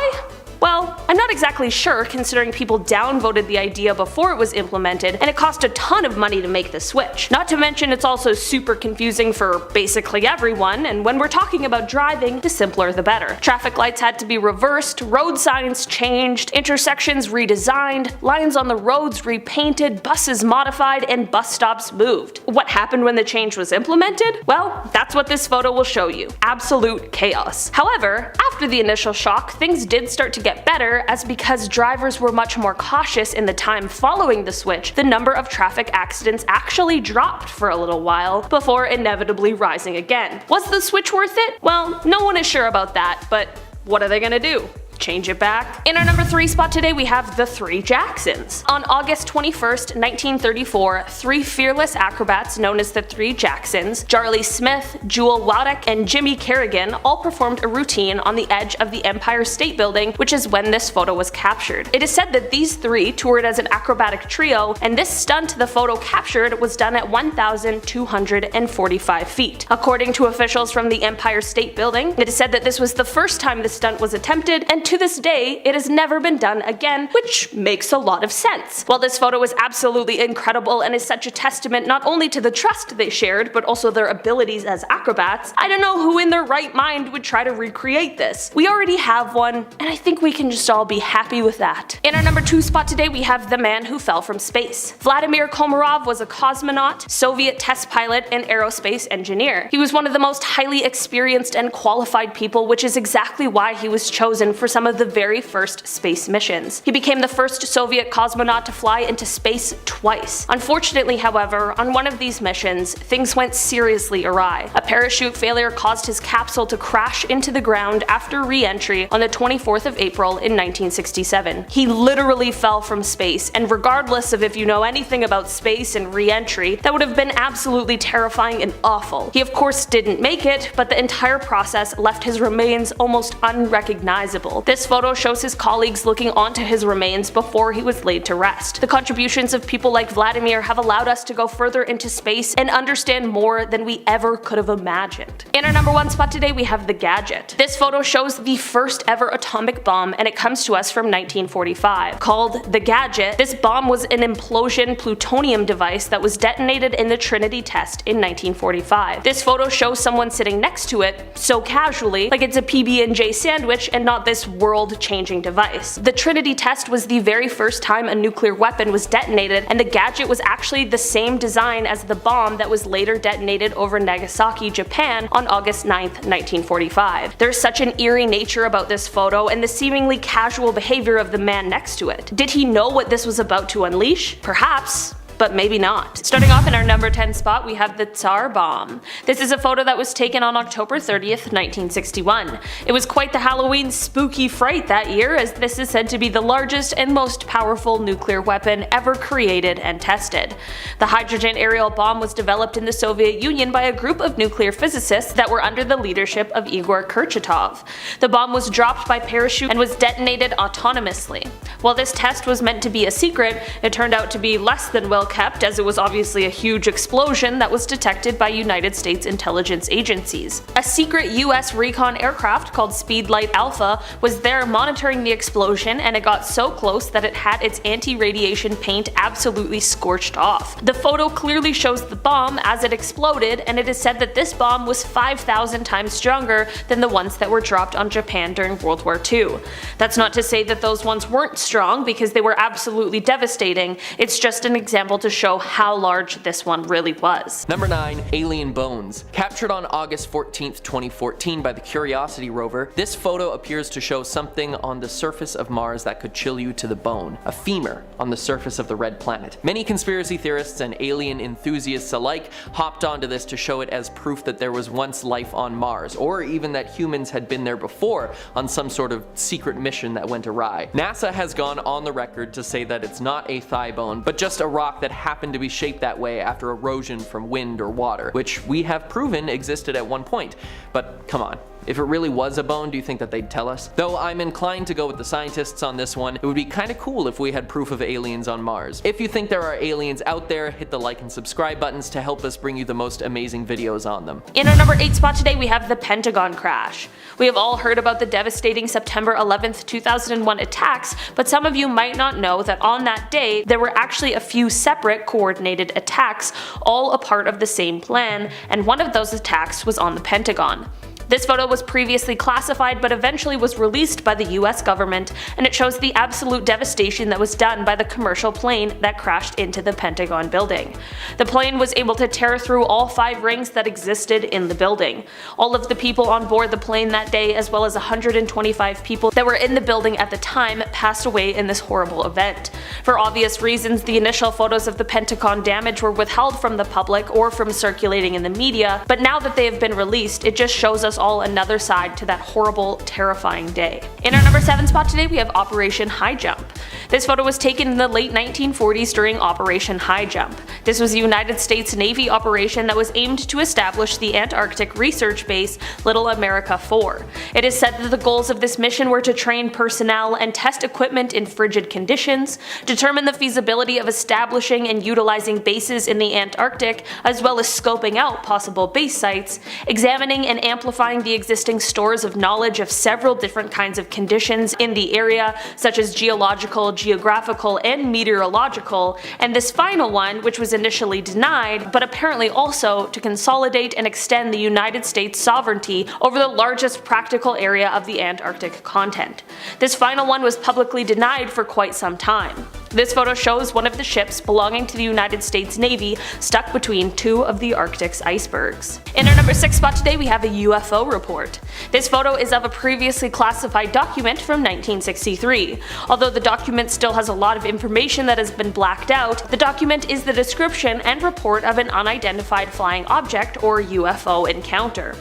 Well, I'm not exactly sure, considering people downvoted the idea before it was implemented, and it cost a ton of money to make the switch. Not to mention it's also super confusing for basically everyone, and when we're talking about driving, the simpler the better. Traffic lights had to be reversed, road signs changed, intersections redesigned, lines on the roads repainted, buses modified, and bus stops moved. What happened when the change was implemented? Well, that's what this photo will show you. Absolute chaos. However, after the initial shock, things did start to get better, as because drivers were much more cautious in the time following the switch, the number of traffic accidents actually dropped for a little while, before inevitably rising again. Was the switch worth it? Well, no one is sure about that, but what are they gonna do? Change it back? In our number 3 spot today, we have the 3 Jacksons. On August 21st, 1934, 3 fearless acrobats known as the 3 Jacksons, Charlie Smith, Jewel Waddick, and Jimmy Kerrigan, all performed a routine on the edge of the Empire State Building, which is when this photo was captured. It is said that these 3 toured as an acrobatic trio, and this stunt the photo captured was done at 1,245 feet. According to officials from the Empire State Building, it is said that this was the first time the stunt was attempted, and to this day, it has never been done again, which makes a lot of sense. While this photo is absolutely incredible and is such a testament not only to the trust they shared, but also their abilities as acrobats, I don't know who in their right mind would try to recreate this. We already have one, and I think we can just all be happy with that. In our number 2 spot today, we have the man who fell from space. Vladimir Komarov was a cosmonaut, Soviet test pilot, and aerospace engineer. He was one of the most highly experienced and qualified people, which is exactly why he was chosen for some of the very first space missions. He became the first Soviet cosmonaut to fly into space twice. Unfortunately, however, on one of these missions, things went seriously awry. A parachute failure caused his capsule to crash into the ground after re-entry on the 24th of April in 1967. He literally fell from space, and regardless of if you know anything about space and re-entry, that would have been absolutely terrifying and awful. He of course didn't make it, but the entire process left his remains almost unrecognizable. This photo shows his colleagues looking onto his remains before he was laid to rest. The contributions of people like Vladimir have allowed us to go further into space and understand more than we ever could have imagined. In our number 1 spot today, we have the Gadget. This photo shows the first ever atomic bomb, and it comes to us from 1945. Called the Gadget, this bomb was an implosion plutonium device that was detonated in the Trinity test in 1945. This photo shows someone sitting next to it, so casually, like it's a PB&J sandwich and not this world-changing device. The Trinity test was the very first time a nuclear weapon was detonated, and the Gadget was actually the same design as the bomb that was later detonated over Nagasaki, Japan on August 9th, 1945. There's such an eerie nature about this photo and the seemingly casual behavior of the man next to it. Did he know what this was about to unleash? Perhaps, but maybe not. Starting off in our number 10 spot, we have the TSAR bomb. This is a photo that was taken on October 30th, 1961. It was quite the Halloween spooky fright that year, as this is said to be the largest and most powerful nuclear weapon ever created and tested. The hydrogen aerial bomb was developed in the Soviet Union by a group of nuclear physicists that were under the leadership of Igor Kurchatov. The bomb was dropped by parachute and was detonated autonomously. While this test was meant to be a secret, it turned out to be less than well kept, as it was obviously a huge explosion that was detected by United States intelligence agencies. A secret US recon aircraft called Speedlight Alpha was there monitoring the explosion, and it got so close that it had its anti-radiation paint absolutely scorched off. The photo clearly shows the bomb as it exploded, and it is said that this bomb was 5,000 times stronger than the ones that were dropped on Japan during World War II. That's not to say that those ones weren't strong, because they were absolutely devastating. It's just an example to show how large this one really was. Number 9. Alien bones. Captured on August 14th, 2014 by the Curiosity rover, this photo appears to show something on the surface of Mars that could chill you to the bone. A femur on the surface of the red planet. Many conspiracy theorists and alien enthusiasts alike hopped onto this to show it as proof that there was once life on Mars, or even that humans had been there before on some sort of secret mission that went awry. NASA has gone on the record to say that it's not a thigh bone, but just a rock that happened to be shaped that way after erosion from wind or water, which we have proven existed at one point. But come on. If it really was a bone, do you think that they'd tell us? Though I'm inclined to go with the scientists on this one, it would be kinda cool if we had proof of aliens on Mars. If you think there are aliens out there, hit the like and subscribe buttons to help us bring you the most amazing videos on them. In our number 8 spot today, we have the Pentagon crash. We have all heard about the devastating September 11th, 2001 attacks, but some of you might not know that on that day, there were actually a few separate coordinated attacks, all a part of the same plan, and one of those attacks was on the Pentagon. This photo was previously classified but eventually was released by the US government, and it shows the absolute devastation that was done by the commercial plane that crashed into the Pentagon building. The plane was able to tear through all 5 rings that existed in the building. All of the people on board the plane that day, as well as 125 people that were in the building at the time, passed away in this horrible event. For obvious reasons, the initial photos of the Pentagon damage were withheld from the public or from circulating in the media, but now that they have been released, it just shows us all another side to that horrible, terrifying day. In our number 7 spot today, we have Operation HIGHJUMP. This photo was taken in the late 1940s during Operation HIGHJUMP. This was a United States Navy operation that was aimed to establish the Antarctic research base Little America 4. It is said that the goals of this mission were to train personnel and test equipment in frigid conditions, determine the feasibility of establishing and utilizing bases in the Antarctic, as well as scoping out possible base sites, examining and amplifying the existing stores of knowledge of several different kinds of conditions in the area, such as geological, geographical, and meteorological, and this final one, which was initially denied, but apparently also to consolidate and extend the United States sovereignty over the largest practical area of the Antarctic continent. This final one was publicly denied for quite some time. This photo shows one of the ships belonging to the United States Navy stuck between 2 of the Arctic's icebergs. In our number 6 spot today, we have a UFO report. This photo is of a previously classified document from 1963. Although the document still has a lot of information that has been blacked out, the document is the description and report of an unidentified flying object or UFO encounter.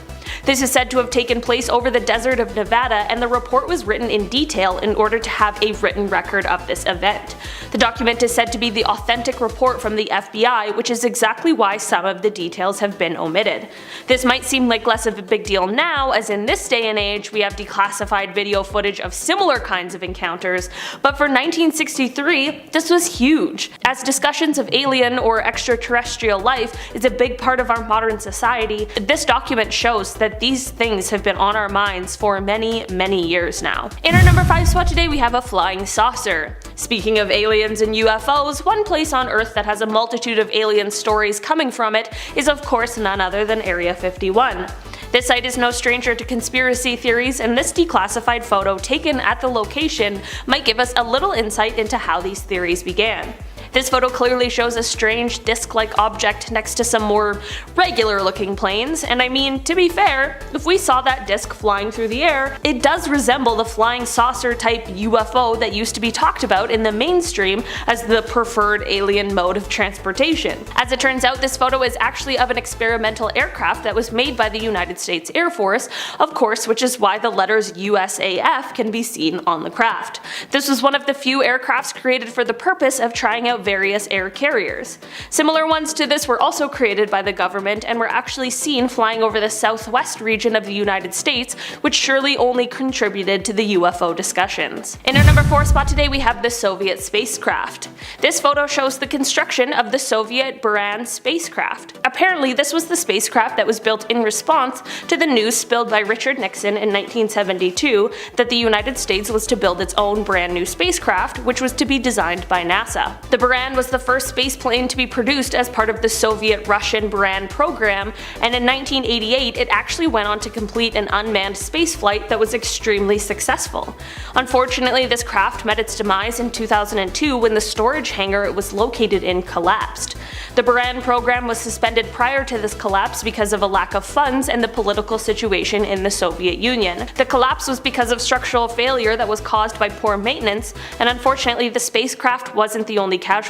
This is said to have taken place over the desert of Nevada, and the report was written in detail in order to have a written record of this event. The document is said to be the authentic report from the FBI, which is exactly why some of the details have been omitted. This might seem like less of a big deal now, as in this day and age we have declassified video footage of similar kinds of encounters, but for 1963 this was huge, as discussions of alien or extraterrestrial life is a big part of our modern society. This document shows that these things have been on our minds for many years now. In our number 5 spot today, we have a flying saucer. Speaking of aliens and UFOs, one place on Earth that has a multitude of alien stories coming from it is of course none other than Area 51. This site is no stranger to conspiracy theories, and this declassified photo taken at the location might give us a little insight into how these theories began. This photo clearly shows a strange disc-like object next to some more regular looking planes, and I mean, to be fair, if we saw that disc flying through the air, it does resemble the flying saucer type UFO that used to be talked about in the mainstream as the preferred alien mode of transportation. As it turns out, this photo is actually of an experimental aircraft that was made by the United States Air Force, of course, which is why the letters USAF can be seen on the craft. This was one of the few aircrafts created for the purpose of trying out various air carriers. Similar ones to this were also created by the government and were actually seen flying over the southwest region of the United States, which surely only contributed to the UFO discussions. In our number 4 spot today, we have the Soviet spacecraft. This photo shows the construction of the Soviet Buran spacecraft. Apparently, this was the spacecraft that was built in response to the news spilled by Richard Nixon in 1972 that the United States was to build its own brand new spacecraft, which was to be designed by NASA. The Buran was the first space plane to be produced as part of the Soviet-Russian Buran program, and in 1988 it actually went on to complete an unmanned spaceflight that was extremely successful. Unfortunately, this craft met its demise in 2002 when the storage hangar it was located in collapsed. The Buran program was suspended prior to this collapse because of a lack of funds and the political situation in the Soviet Union. The collapse was because of structural failure that was caused by poor maintenance, and unfortunately the spacecraft wasn't the only casualty.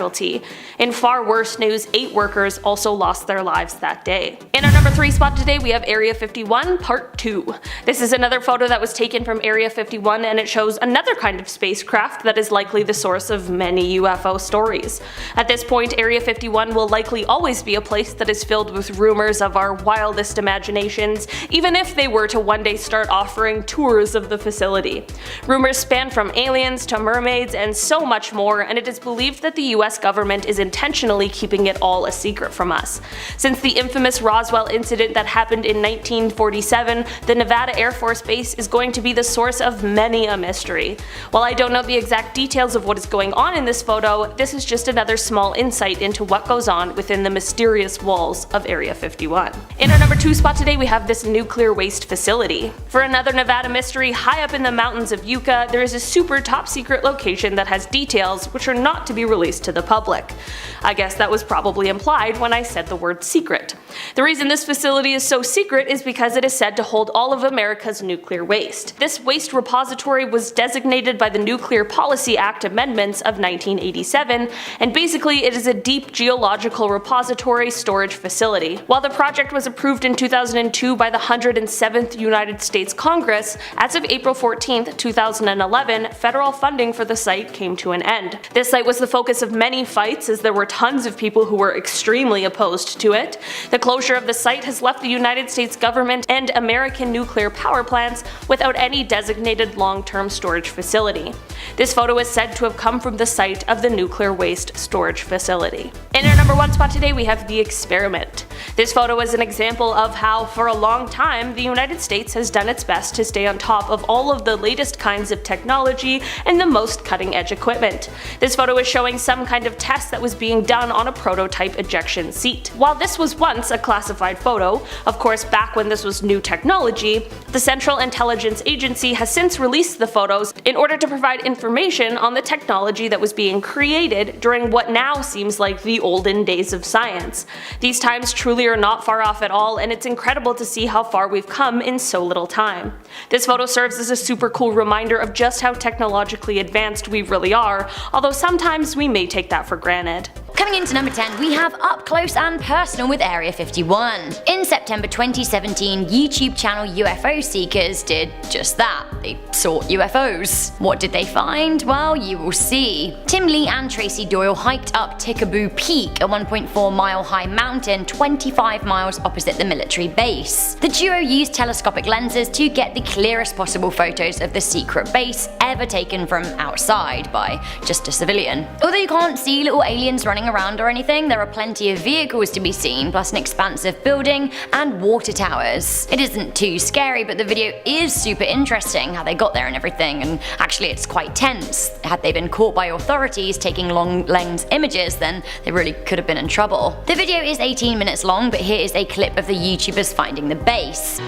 In far worse news, 8 workers also lost their lives that day. In our number 3 spot today, we have Area 51 Part 2. This is another photo that was taken from Area 51, and it shows another kind of spacecraft that is likely the source of many UFO stories. At this point, Area 51 will likely always be a place that is filled with rumors of our wildest imaginations, even if they were to one day start offering tours of the facility. Rumors span from aliens to mermaids and so much more, and it is believed that the US government is intentionally keeping it all a secret from us. Since the infamous Roswell incident that happened in 1947, the Nevada Air Force Base is going to be the source of many a mystery. While I don't know the exact details of what is going on in this photo, this is just another small insight into what goes on within the mysterious walls of Area 51. In our number 2 spot today, we have this nuclear waste facility. For another Nevada mystery, high up in the mountains of Yucca, there is a super top secret location that has details which are not to be released to the public. I guess that was probably implied when I said the word secret. The reason this facility is so secret is because it is said to hold all of America's nuclear waste. This waste repository was designated by the Nuclear Policy Act amendments of 1987, and basically it is a deep geological repository storage facility. While the project was approved in 2002 by the 107th United States Congress, as of April 14, 2011, federal funding for the site came to an end. This site was the focus of many fights, as there were tons of people who were extremely opposed to it. The closure of the site has left the United States government and American nuclear power plants without any designated long-term storage facility. This photo is said to have come from the site of the nuclear waste storage facility. In our number 1 spot today, we have The Experiment. This photo is an example of how, for a long time, the United States has done its best to stay on top of all of the latest kinds of technology and the most cutting-edge equipment. This photo is showing some kind of test that was being done on a prototype ejection seat. While this was once a classified photo, of course back when this was new technology, the Central Intelligence Agency has since released the photos in order to provide information on the technology that was being created during what now seems like the olden days of science. These times truly are not far off at all, and it's incredible to see how far we've come in so little time. This photo serves as a super cool reminder of just how technologically advanced we really are, although sometimes we may take that for granted. Coming into number 10, we have Up Close and Personal with Area 51. In September 2017, YouTube channel UFO Seekers did just that. They sought UFOs. What did they find? Well, you will see. Tim Lee and Tracy Doyle hiked up Tikaboo Peak, a 1.4 mile high mountain 25 miles opposite the military base. The duo used telescopic lenses to get the clearest possible photos of the secret base ever taken from outside by just a civilian. Although you can't see little aliens running around or anything, there are plenty of vehicles to be seen, plus an expansive building and water towers. It isn't too scary, but the video is super interesting, how they got there and everything, and actually it's quite tense. Had they been caught by authorities taking long lens images, then they really could have been in trouble. The video is 18 minutes long, but here is a clip of the YouTubers finding the base.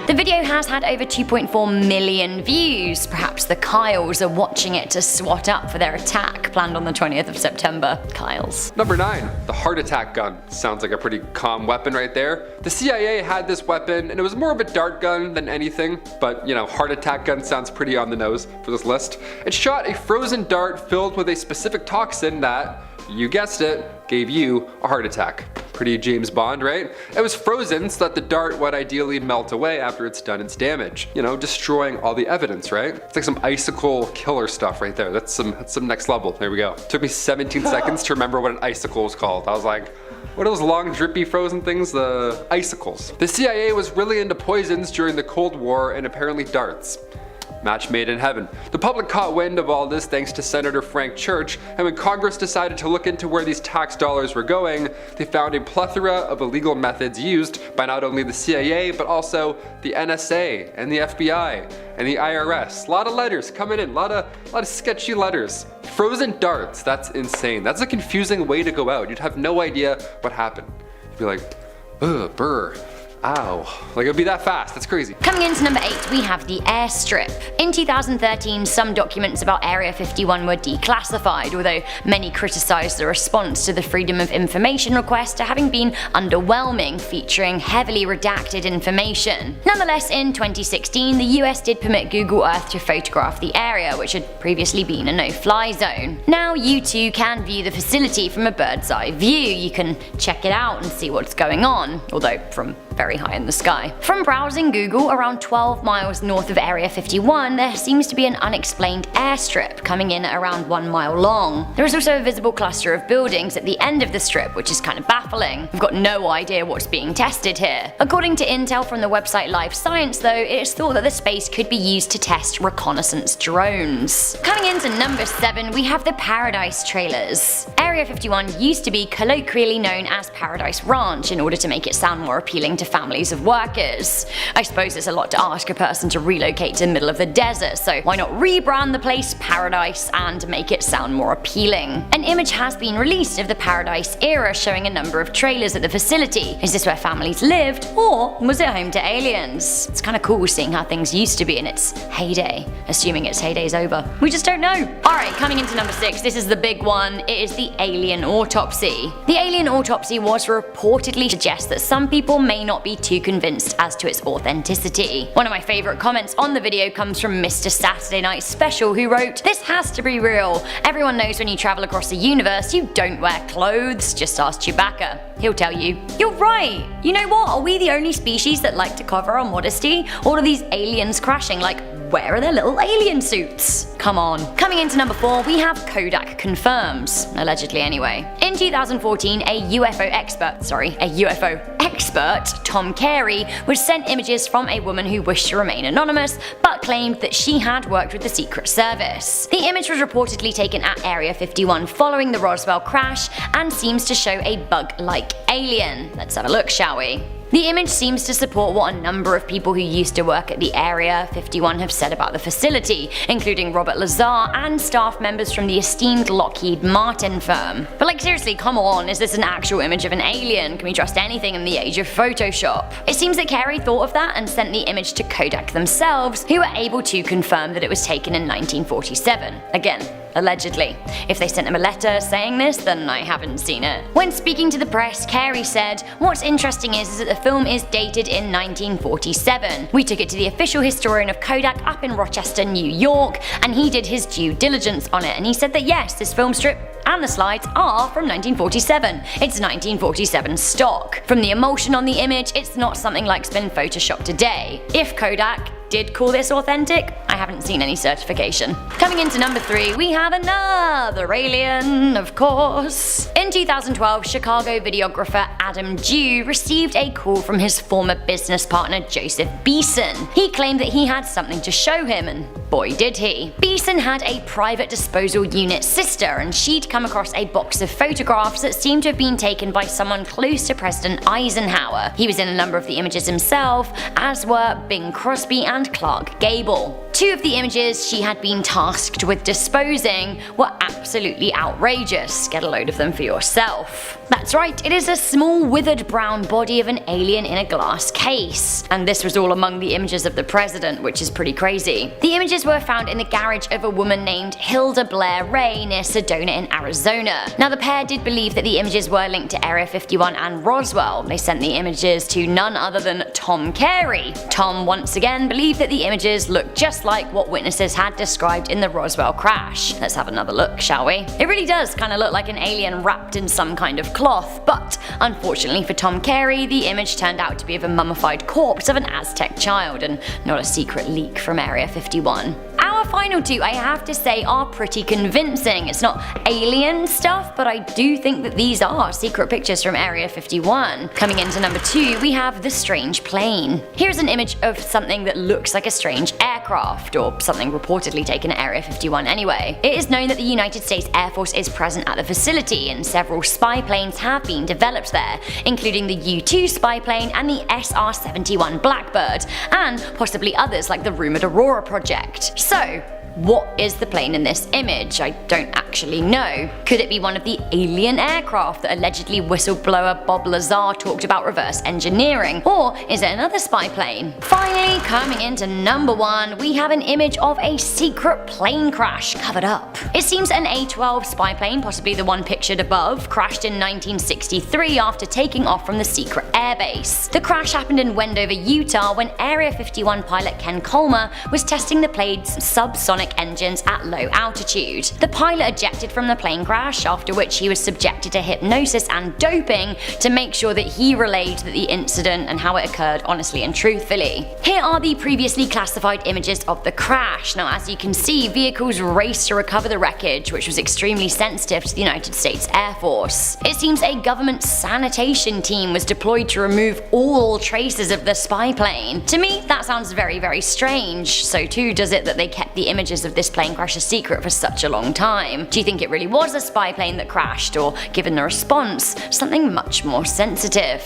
The video has had over 2.4 million views. Perhaps the Kyles are watching it to swat up for their attack planned on the 20th of September. Kyles. Number 9. The heart attack gun. Sounds like a pretty calm weapon right there. The CIA had this weapon, and it was more of a dart gun than anything, but you know, heart attack gun sounds pretty on the nose for this list. It shot a frozen dart filled with a specific toxin that, you guessed it, gave you a heart attack. Pretty James Bond, right? It was frozen so that the dart would ideally melt away after it's done its damage. You know, destroying all the evidence, right? It's like some icicle killer stuff right there. That's some next level. There we go. It took me 17 seconds to remember what an icicle was called. I was like, what are those long drippy frozen things? The icicles. The CIA was really into poisons during the Cold War and apparently darts. Match made in heaven. The public caught wind of all this thanks to Senator Frank Church, and when Congress decided to look into where these tax dollars were going, they found a plethora of illegal methods used by not only the CIA but also the NSA and the FBI and the IRS. A lot of letters coming in, a lot of sketchy letters. Frozen darts, that's insane. That's a confusing way to go out. You'd have no idea what happened. You'd be like, ugh, brr. Ow. Like, it'd be that fast. That's crazy. Coming into number 8, we have the airstrip. In 2013, some documents about Area 51 were declassified, although many criticized the response to the Freedom of Information request to having been underwhelming, featuring heavily redacted information. Nonetheless, in 2016, the US did permit Google Earth to photograph the area, which had previously been a no-fly zone. Now you too can view the facility from a bird's eye view. You can check it out and see what's going on, although from very high in the sky. From browsing Google, around 12 miles north of Area 51, there seems to be an unexplained airstrip coming in at around 1 mile long. There is also a visible cluster of buildings at the end of the strip, which is kind of baffling. We've got no idea what's being tested here. According to intel from the website Live Science though, it is thought that the space could be used to test reconnaissance drones. Coming into number 7, we have the Paradise Trailers. Area 51 used to be colloquially known as Paradise Ranch in order to make it sound more appealing to families of workers. I suppose it's a lot to ask a person to relocate to the middle of the desert, so why not rebrand the place Paradise and make it sound more appealing? An image has been released of the Paradise era showing a number of trailers at the facility. Is this where families lived, or was it home to aliens? It's kind of cool seeing how things used to be in its heyday, assuming its heyday's over. We just don't know. Alright, coming into number 6, this is the big one. It is the alien autopsy. The alien autopsy was reportedly suggest that some people may not be too convinced as to its authenticity. One of my favourite comments on the video comes from Mr. Saturday Night Special, who wrote, "This has to be real. Everyone knows when you travel across the universe you don't wear clothes, just ask Chewbacca. He'll tell you." You're right! You know what, are we the only species that like to cover our modesty? All of these aliens crashing, like, where are their little alien suits? Come on. Coming into number 4, we have Kodak confirms, allegedly anyway. In 2014, a UFO expert, Tom Carey, was sent images from a woman who wished to remain anonymous, but claimed that she had worked with the Secret Service. The image was reportedly taken at Area 51 following the Roswell crash and seems to show a bug-like alien. Let's have a look, shall we? The image seems to support what a number of people who used to work at the Area 51 have said about the facility, including Robert Lazar and staff members from the esteemed Lockheed Martin firm. But like, seriously, come on, is this an actual image of an alien? Can we trust anything in the age of Photoshop? It seems that Carey thought of that and sent the image to Kodak themselves, who were able to confirm that it was taken in 1947. Again, allegedly. If they sent him a letter saying this, then I haven't seen it. When speaking to the press, Carey said, "What's interesting is that the film is dated in 1947. We took it to the official historian of Kodak up in Rochester, New York, and he did his due diligence on it, and he said that yes, this film strip and the slides are from 1947. It's 1947 stock. From the emulsion on the image, it's not something like's been photoshopped today. If Kodak did call this authentic, I haven't seen any certification." Coming into number 3, we have another alien, of course. In 2012, Chicago videographer Adam Dew received a call from his former business partner Joseph Beeson. He claimed that he had something to show him, and boy did he. Beeson had a private disposal unit sister, and she'd come across a box of photographs that seemed to have been taken by someone close to President Eisenhower. He was in a number of the images himself, as were Bing Crosby and Clark Gable. 2 of the images she had been tasked with disposing were absolutely outrageous. Get a load of them for yourself. That's right, it is a small withered brown body of an alien in a glass case. And this was all among the images of the president, which is pretty crazy. The images were found in the garage of a woman named Hilda Blair Ray near Sedona in Arizona. Now the pair did believe that the images were linked to Area 51 and Roswell. They sent the images to none other than Tom Carey. Tom once again believed that the images looked just like what witnesses had described in the Roswell crash. Let's have another look, shall we? It really does kind of look like an alien wrapped in some kind of cloth, but unfortunately for Tom Carey, the image turned out to be of a mummified corpse of an Aztec child and not a secret leak from Area 51. Our final two, I have to say, are pretty convincing. It's not alien stuff, but I do think that these are secret pictures from Area 51. Coming into number 2, we have the strange plane. Here's an image of something that looks like a strange aircraft, or something reportedly taken at Area 51 anyway. It is known that the United States Air Force is present at the facility, and several spy planes have been developed there, including the U-2 spy plane and the SR-71 Blackbird, and possibly others like the rumored Aurora project. So, what is the plane in this image? I don't actually know. Could it be one of the alien aircraft that allegedly whistleblower Bob Lazar talked about reverse engineering? Or is it another spy plane? Finally, coming into number 1, we have an image of a secret plane crash covered up. It seems an A-12 spy plane, possibly the one pictured above, crashed in 1963 after taking off from the secret airbase. The crash happened in Wendover, Utah, when Area 51 pilot Ken Colmer was testing the plane's subsonic engines at low altitude. The pilot ejected from the plane crash, after which he was subjected to hypnosis and doping to make sure that he relayed the incident and how it occurred honestly and truthfully. Here are the previously classified images of the crash. Now, as you can see, vehicles raced to recover the wreckage, which was extremely sensitive to the United States Air Force. It seems a government sanitation team was deployed to remove all traces of the spy plane. To me, that sounds very, very strange. So too does it that they kept the images of this plane crash a secret for such a long time. Do you think it really was a spy plane that crashed, or, given the response, something much more sensitive?